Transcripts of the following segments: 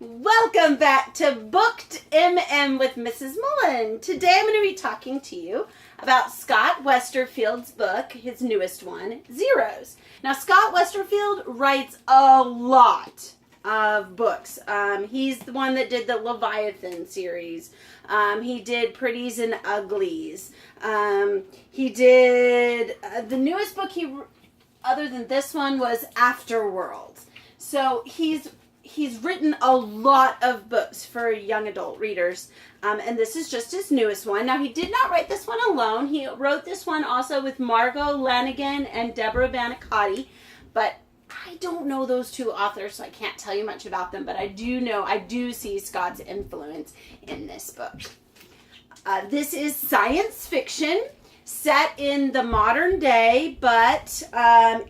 Welcome back to BookedMM with Mrs. Mullen. Today I'm going to be talking to you about Scott Westerfeld's book, his newest one, Zeros. Now, Scott Westerfeld writes a lot of books. He's the one that did the Leviathan series. He did Pretties and Uglies. He did the newest book other than this one was Afterworld. So he's written a lot of books for young adult readers, and this is just his newest one. Now, he did not write this one alone. He wrote this one also with Margot Lanigan and Deborah Banicotti, but I don't know those two authors, so I can't tell you much about them, but I do see Scott's influence in this book. This is science fiction set in the modern day, but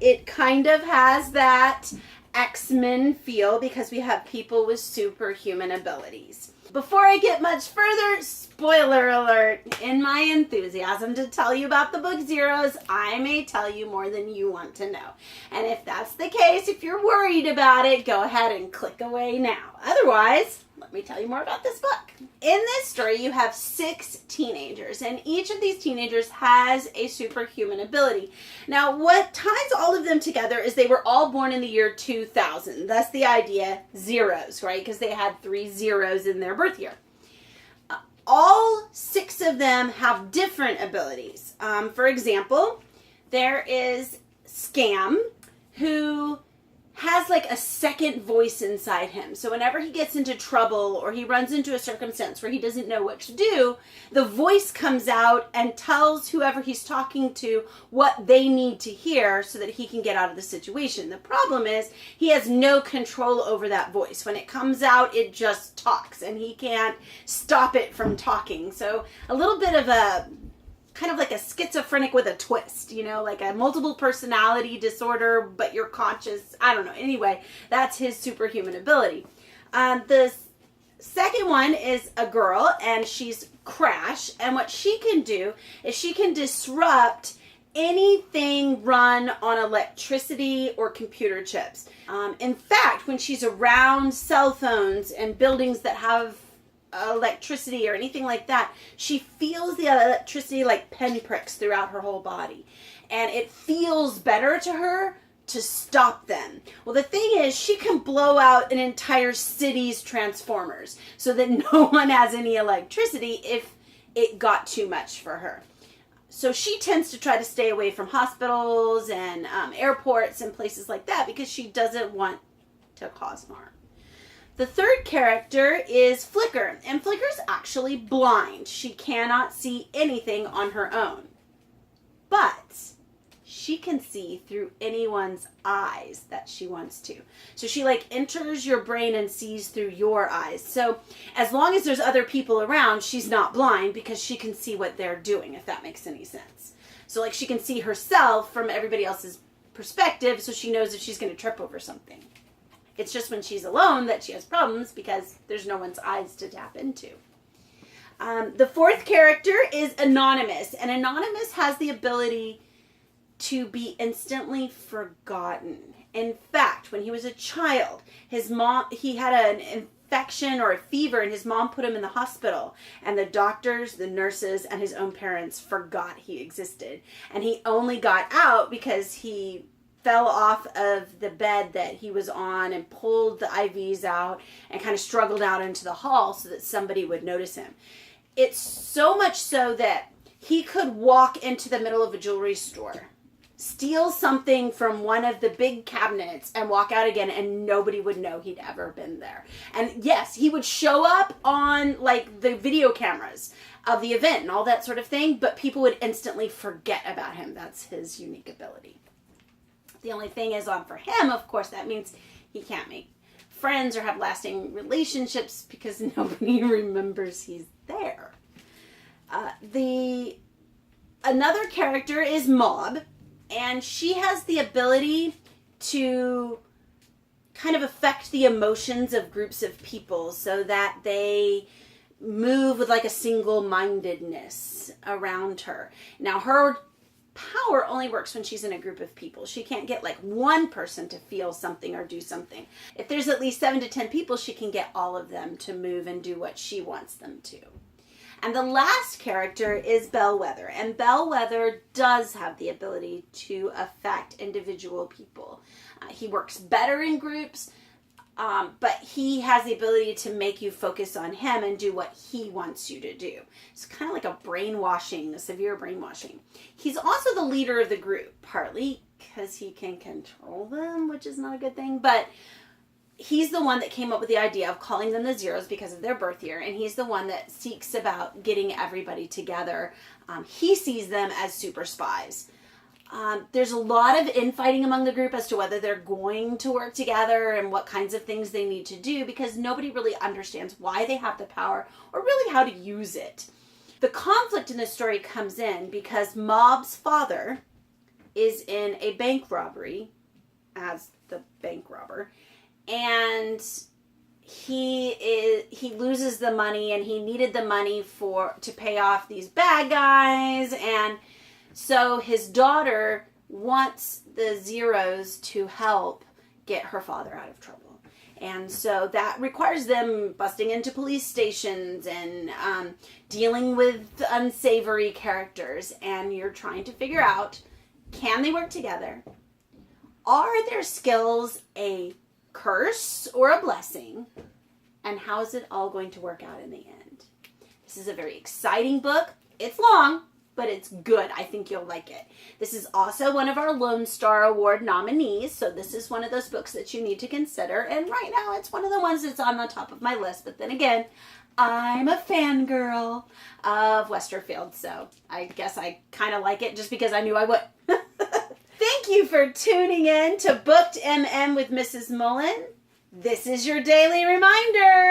it kind of has that X-Men feel because we have people with superhuman abilities. Before I get much further, spoiler alert, in my enthusiasm to tell you about the book Zeros, I may tell you more than you want to know. And if that's the case, if you're worried about it, go ahead and click away now. Otherwise, let me tell you more about this book. In this story, you have 6 teenagers, and each of these teenagers has a superhuman ability. Now, what ties all of them together is they were all born in the year 2000. Thus the idea, zeros, right? Because they had 3 zeros in their birth year. All 6 of them have different abilities. For example, there is Scam, who has like a second voice inside him. So whenever he gets into trouble or he runs into a circumstance where he doesn't know what to do, the voice comes out and tells whoever he's talking to what they need to hear so that he can get out of the situation. The problem is he has no control over that voice. When it comes out, it just talks and he can't stop it from talking. So a little bit of a kind of like a schizophrenic with a twist, you know, like a multiple personality disorder, but you're conscious. I don't know. Anyway, that's his superhuman ability. The second one is a girl, and she's Crash. And what she can do is she can disrupt anything run on electricity or computer chips. In fact, when she's around cell phones and buildings that have electricity or anything like that, she feels the electricity like pinpricks throughout her whole body, and it feels better to her to stop them. Well, the thing is, she can blow out an entire city's transformers so that no one has any electricity if it got too much for her. So she tends to try to stay away from hospitals and airports and places like that because she doesn't want to cause harm. The third character is Flicker, and Flicker's actually blind. She cannot see anything on her own, but she can see through anyone's eyes that she wants to. So she like enters your brain and sees through your eyes. So as long as there's other people around, she's not blind because she can see what they're doing, if that makes any sense. So like she can see herself from everybody else's perspective, so she knows if she's going to trip over something. It's just when she's alone that she has problems because there's no one's eyes to tap into. The fourth character is Anonymous, and Anonymous has the ability to be instantly forgotten. In fact, when he was a child, he had an infection or a fever, and his mom put him in the hospital, and the doctors, the nurses, and his own parents forgot he existed. And he only got out because he fell off of the bed that he was on and pulled the IVs out and kind of struggled out into the hall so that somebody would notice him. It's so much so that he could walk into the middle of a jewelry store, steal something from one of the big cabinets, and walk out again, and nobody would know he'd ever been there. And yes, he would show up on like the video cameras of the event and all that sort of thing, but people would instantly forget about him. That's his unique ability. The only thing is, for him, of course, that means he can't make friends or have lasting relationships because nobody remembers he's there. Another character is Mob, and she has the ability to kind of affect the emotions of groups of people so that they move with like a single-mindedness around her. Now, her power only works when she's in a group of people. She can't get like one person to feel something or do something. If there's at least 7 to 10 people, she can get all of them to move and do what she wants them to. And the last character is Bellwether. And Bellwether does have the ability to affect individual people. He works better in groups, but he has the ability to make you focus on him and do what he wants you to do. It's kind of like a severe brainwashing. He's also the leader of the group, partly because he can control them, which is not a good thing, but he's the one that came up with the idea of calling them the Zeros because of their birth year, and he's the one that seeks about getting everybody together. He sees them as super spies. There's a lot of infighting among the group as to whether they're going to work together and what kinds of things they need to do, because nobody really understands why they have the power or really how to use it. The conflict in this story comes in because Mob's father is in a bank robbery as the bank robber, and he loses the money, and he needed the money to pay off these bad guys, and so his daughter wants the Zeros to help get her father out of trouble. And so that requires them busting into police stations and dealing with unsavory characters. And you're trying to figure out, can they work together? Are their skills a curse or a blessing? And how is it all going to work out in the end? This is a very exciting book. It's long, but it's good. I think you'll like it. This is also one of our Lone Star Award nominees, so this is one of those books that you need to consider, and right now it's one of the ones that's on the top of my list, but then again, I'm a fangirl of Westerfeld, so I guess I kind of like it just because I knew I would. Thank you for tuning in to BookedMM with Mrs. Mullen. This is your daily reminder.